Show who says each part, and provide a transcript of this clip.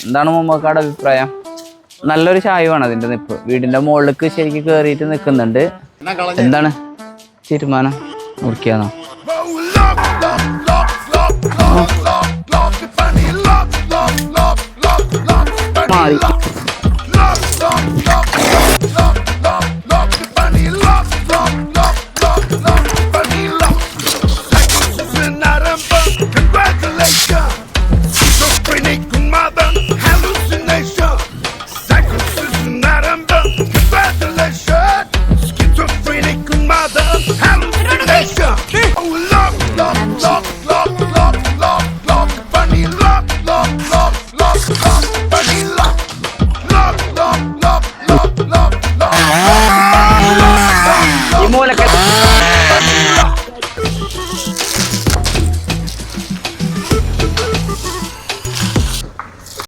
Speaker 1: എന്താണ് മുമ്പക്കാട് അഭിപ്രായം? നല്ലൊരു ചായവാണ് അതിന്റെ നിപ്പ്. വീടിന്റെ മുകളിലേക്ക് ശരിക്കും കേറിയിട്ട് നിൽക്കുന്നുണ്ട്. എന്താണ് തീരുമാനം? മുറിക്കാന്നോ? മാറി